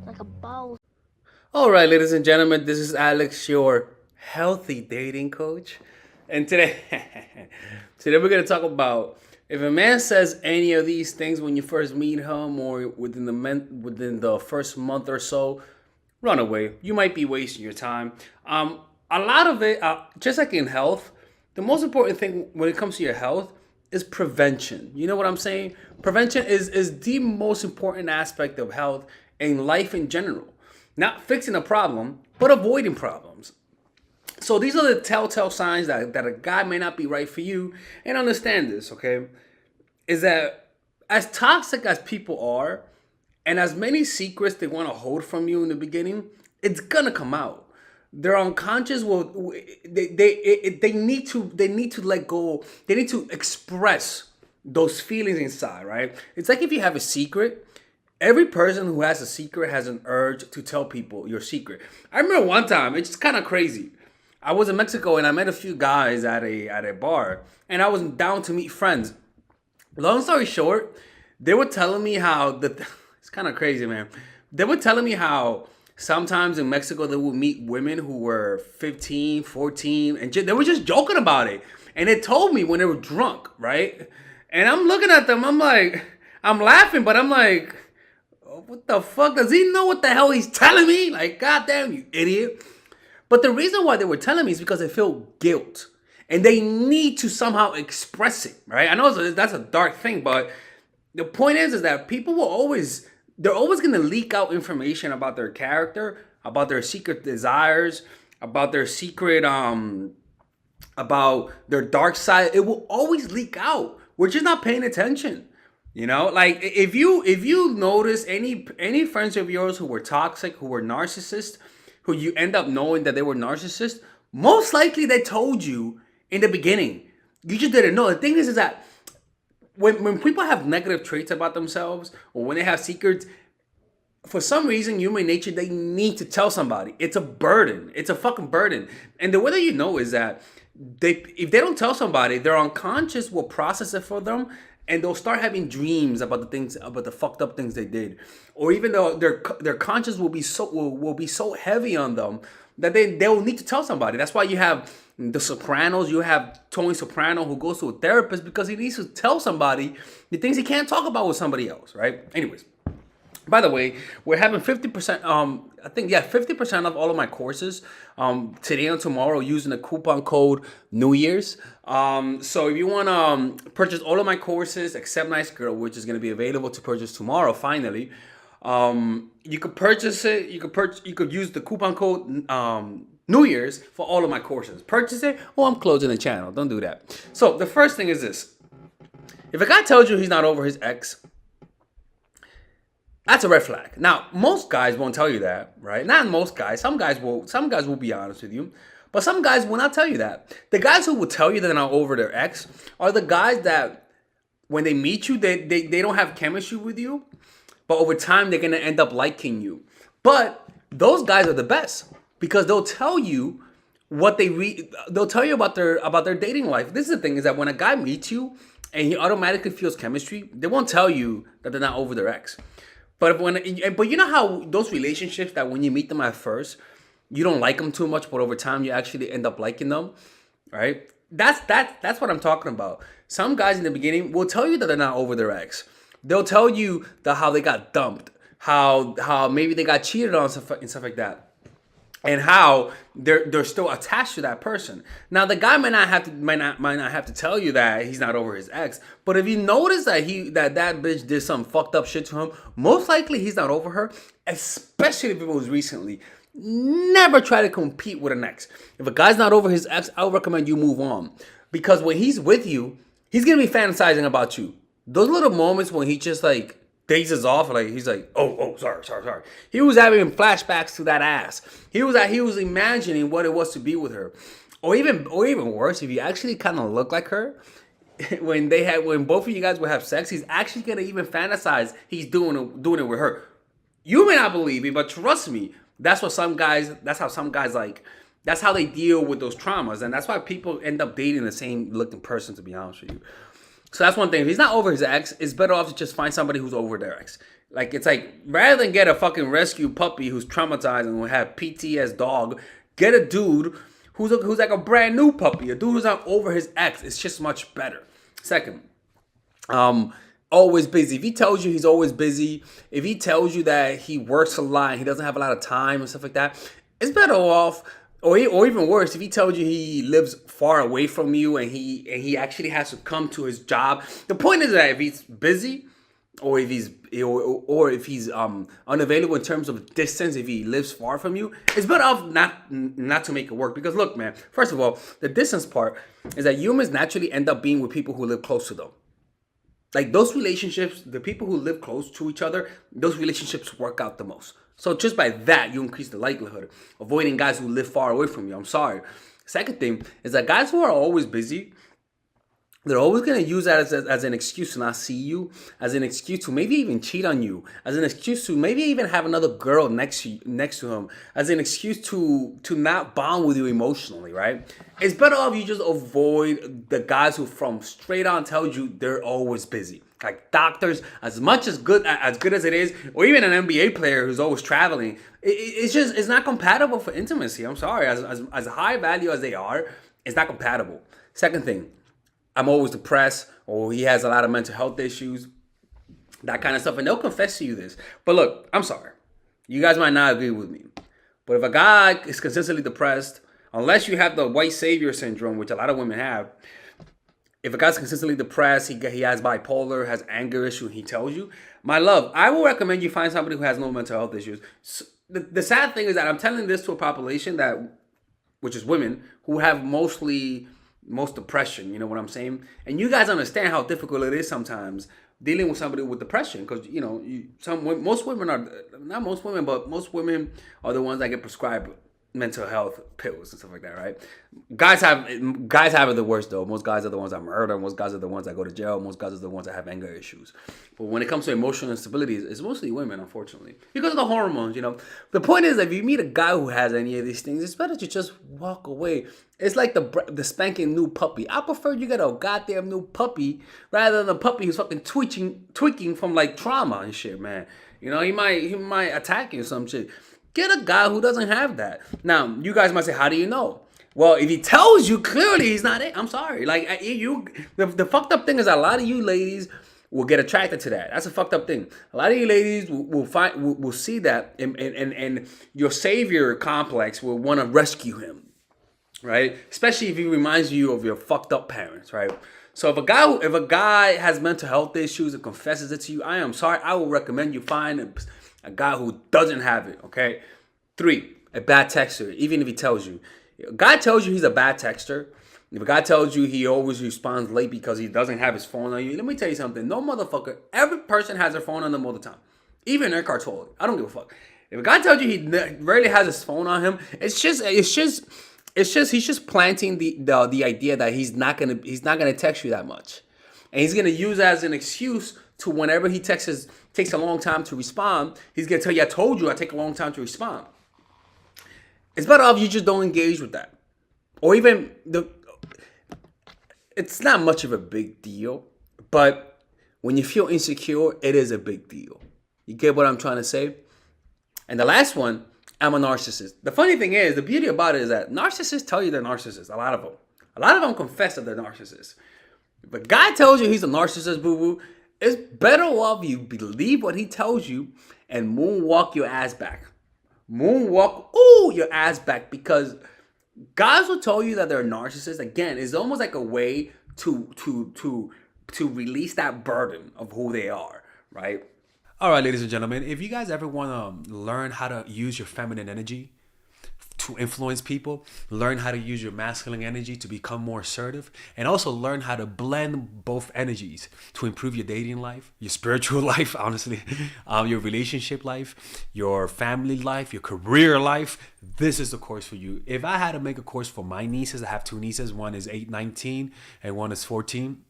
like a boss. All right, ladies and gentlemen, this is Alex, your healthy dating coach. And today, today we're going to talk about if a man says any of these things when you first meet him or within the first month or so, run away. You might be wasting your time. A lot of it, just like in health, the most important thing when it comes to your health is prevention. You know what I'm saying? Prevention is the most important aspect of health and life in general. Not fixing a problem, but avoiding problems. So these are the telltale signs that a guy may not be right for you. And understand this, okay? Is that as toxic as people are, and as many secrets they want to hold from you in the beginning, it's gonna come out. Their unconscious will they need to let go. They need to express those feelings inside, right? It's like if you have a secret. Every person who has a secret has an urge to tell people your secret. I remember one time, it's just kind of crazy. I was in Mexico and I met a few guys at a bar, and I was down to meet friends. Long story short, they were telling me how it's kind of crazy, man. They were telling me how sometimes in Mexico they would meet women who were 15, 14, and they were just joking about it. And they told me when they were drunk, right? And I'm looking at them, I'm laughing, but I'm like, what the fuck? Does he know what the hell he's telling me? Like, goddamn, you idiot. But the reason why they were telling me is because they feel guilt. And they need to somehow express it, right? I know that's a dark thing, but the point is that people they're always going to leak out information about their character, about their secret desires, about their secret, about their dark side. It will always leak out. We're just not paying attention. You know, like if you notice any friends of yours who were toxic, who were narcissists, who you end up knowing that they were narcissists, most likely they told you in the beginning. You just didn't know. The thing is that when people have negative traits about themselves or when they have secrets, for some reason, human nature, they need to tell somebody. It's a burden. It's a fucking burden. And the way that you know is that if they don't tell somebody, their unconscious will process it for them, and they'll start having dreams about the fucked up things they did, or even though their conscience will be so heavy on them that they'll need to tell somebody. That's why you have the Sopranos. You have Tony Soprano who goes to a therapist because he needs to tell somebody the things he can't talk about with somebody else, right? Anyways. By the way, we're having 50%, 50% of all of my courses today and tomorrow using the coupon code New Year's. So if you want to purchase all of my courses except Nice Girl, which is going to be available to purchase tomorrow, finally, you could purchase it. You could use the coupon code New Year's for all of my courses. Purchase it, or I'm closing the channel. Don't do that. So the first thing is this. If a guy tells you he's not over his ex, that's a red flag. Now, most guys won't tell you that, right? Not most guys. Some guys will be honest with you. But some guys will not tell you that. The guys who will tell you that they're not over their ex are the guys that when they meet you, they don't have chemistry with you. But over time, they're going to end up liking you. But those guys are the best because they'll tell you what they'll tell you about their dating life. This is the thing, is that when a guy meets you and he automatically feels chemistry, they won't tell you that they're not over their ex. But you know how those relationships that when you meet them at first, you don't like them too much, but over time you actually end up liking them, right? That's what I'm talking about. Some guys in the beginning will tell you that they're not over their ex. They'll tell you how they got dumped, how maybe they got cheated on and stuff like that. And how they're still attached to that person. Now the guy might not have to tell you that he's not over his ex, but if you notice that that bitch did some fucked up shit to him, most likely he's not over her. Especially if it was recently. Never try to compete with an ex. If a guy's not over his ex, I would recommend you move on, because when he's with you, he's gonna be fantasizing about you. Those little moments when he just like dazes off, like he's like, oh, sorry. He was having flashbacks to that ass. He was imagining what it was to be with her, or even worse, if you actually kind of look like her, when both of you guys will have sex, he's actually gonna even fantasize he's doing it with her. You may not believe me, but trust me, that's how some guys like. That's how they deal with those traumas, and that's why people end up dating the same looking person. To be honest with you. So that's one thing. If he's not over his ex, it's better off to just find somebody who's over their ex. Like it's like rather than get a fucking rescue puppy who's traumatized and will have PTS dog, get a dude who's like a brand new puppy, a dude who's not over his ex. It's just much better. Second, always busy. If he tells you he's always busy, if he tells you that he works a lot, he doesn't have a lot of time and stuff like that, it's better off. Or even worse, if he tells you he lives far away from you and he actually has to come to his job. The point is that if he's busy, or if he's unavailable in terms of distance, if he lives far from you, it's better off not to make it work. Because look, man, first of all, the distance part is that humans naturally end up being with people who live close to them. Like those relationships, the people who live close to each other, those relationships work out the most. So just by that, you increase the likelihood. Avoiding guys who live far away from you. I'm sorry. Second thing is that guys who are always busy, they're always going to use that as an excuse to not see you, as an excuse to maybe even cheat on you, as an excuse to maybe even have another girl next to him, as an excuse to not bond with you emotionally, right? It's better off you just avoid the guys who from straight on tell you they're always busy. Like doctors, as good as it is, or even an NBA player who's always traveling, it's not compatible for intimacy. I'm sorry, as high value as they are, it's not compatible. Second thing, I'm always depressed, or he has a lot of mental health issues, that kind of stuff. And they'll confess to you this. But look, I'm sorry. You guys might not agree with me. But if a guy is consistently depressed, unless you have the white savior syndrome, which a lot of women have, if a guy's consistently depressed, he has bipolar, has anger issues, he tells you, my love, I will recommend you find somebody who has no mental health issues. So the sad thing is that I'm telling this to a population which is women, who have most depression, you know what I'm saying? And you guys understand how difficult it is sometimes dealing with somebody with depression, because most women are not most women, but most women are the ones that get prescribed mental health pills and stuff like that, right? Guys have it the worst though. Most guys are the ones that murder. Most guys are the ones that go to jail. Most guys are the ones that have anger issues. But when it comes to emotional instability, it's mostly women, unfortunately, because of the hormones. The point is that if you meet a guy who has any of these things, it's better to just walk away. It's like the spanking new puppy. I prefer you get a goddamn new puppy rather than a puppy who's fucking tweaking from like trauma and shit, man. He might attack you or some shit. Get a guy who doesn't have that. Now, you guys might say, how do you know? Well, if he tells you clearly he's not it, I'm sorry. Like the fucked up thing is a lot of you ladies will get attracted to that. That's a fucked up thing. A lot of you ladies will see that, and your savior complex will want to rescue him, right? Especially if he reminds you of your fucked up parents, right? So if a guy has mental health issues and confesses it to you, I am sorry. I will recommend you find a guy who doesn't have it, okay? 3, a bad texter, even if he tells you. A guy tells you he's a bad texter. If a guy tells you he always responds late because he doesn't have his phone on you, let me tell you something. No motherfucker, every person has their phone on them all the time. Even Eckhart Tolle. I don't give a fuck. If a guy tells you he rarely has his phone on him, he's just planting the idea that he's not gonna text you that much. And he's gonna use that as an excuse to whenever he takes a long time to respond, he's gonna tell you, I told you I take a long time to respond. It's better off you just don't engage with that. Or even it's not much of a big deal, but when you feel insecure, it is a big deal. You get what I'm trying to say? And the last one, I'm a narcissist. The funny thing is, the beauty about it is that narcissists tell you they're narcissists, a lot of them confess that they're narcissists. If a guy tells you he's a narcissist, boo-boo, it's better off you believe what he tells you and moonwalk your ass back. Moonwalk your ass back, because guys will tell you that they're narcissists. Again, it's almost like a way to release that burden of who they are, right? All right, ladies and gentlemen, if you guys ever want to learn how to use your feminine energy to influence people, learn how to use your masculine energy to become more assertive, and also learn how to blend both energies to improve your dating life, your spiritual life, honestly, your relationship life, your family life, your career life, this is the course for you. If I had to make a course for my nieces, I have 2 nieces, one is 19 and one is 15.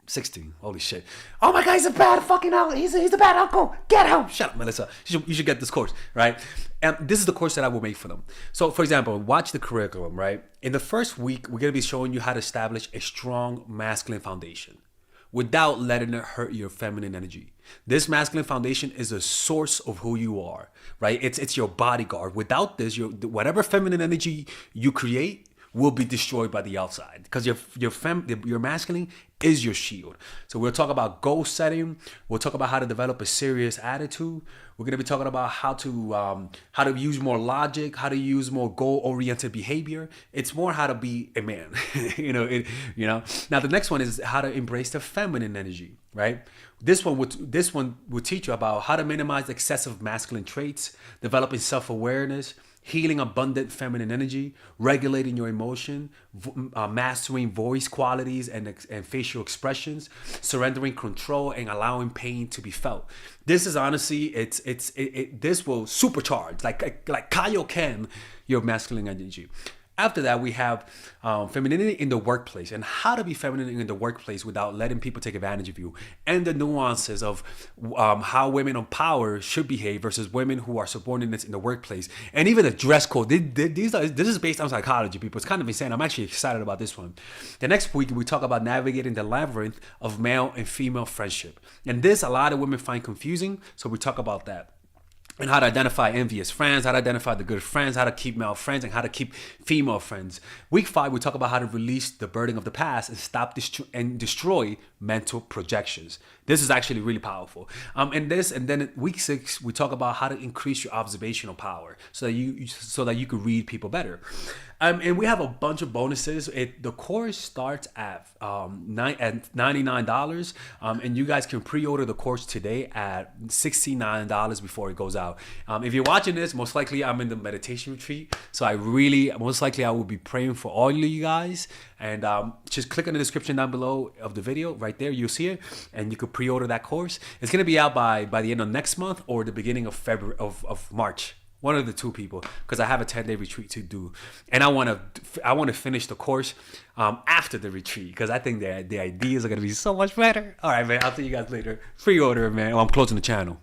16. Holy shit. Oh my God, he's a bad fucking uncle. He's a bad uncle. Get him. Shut up, Melissa. You should get this course, right? And this is the course that I will make for them. So, for example, watch the curriculum, right? In the first week, we're going to be showing you how to establish a strong masculine foundation. without letting it hurt your feminine energy. This masculine foundation is a source of who you are, right? It's your bodyguard. Without this, whatever feminine energy you create will be destroyed by the outside, because your masculine is your shield. So we'll talk about goal setting. We'll talk about how to develop a serious attitude. We're gonna be talking about how to use more logic, how to use more goal-oriented behavior. It's more how to be a man. Now the next one is how to embrace the feminine energy, right? This one would teach you about how to minimize excessive masculine traits, developing self-awareness, healing abundant feminine energy, regulating your emotion, mastering voice qualities and facial expressions, surrendering control, and allowing pain to be felt. This is honestly, this will supercharge, like Kaioken, your masculine energy. After that, we have femininity in the workplace, and how to be feminine in the workplace without letting people take advantage of you, and the nuances of how women of power should behave versus women who are subordinates in the workplace, and even the dress code. This is based on psychology, people. It's kind of insane. I'm actually excited about this one. The next week, we talk about navigating the labyrinth of male and female friendship, and this a lot of women find confusing, so we talk about that. And how to identify envious friends, how to identify the good friends, how to keep male friends, and how to keep female friends. Week 5, we talk about how to release the burden of the past and stop and destroy mental projections. This is actually really powerful. And then week 6, we talk about how to increase your observational power so that you can read people better. And we have a bunch of bonuses. The course starts at $99, and you guys can pre-order the course today at $69 before it goes out. If you're watching this, most likely I'm in the meditation retreat, so most likely I will be praying for all of you guys. And just click on the description down below of the video. Right there, you'll see it, and you can pre-order that course. It's gonna be out by the end of next month or the beginning of February of March. One of the two, people, because I have a 10-day retreat to do, and I want to finish the course after the retreat, because I think the ideas are gonna be so much better. All right, man. I'll see you guys later. Pre-order, man. I'm closing the channel.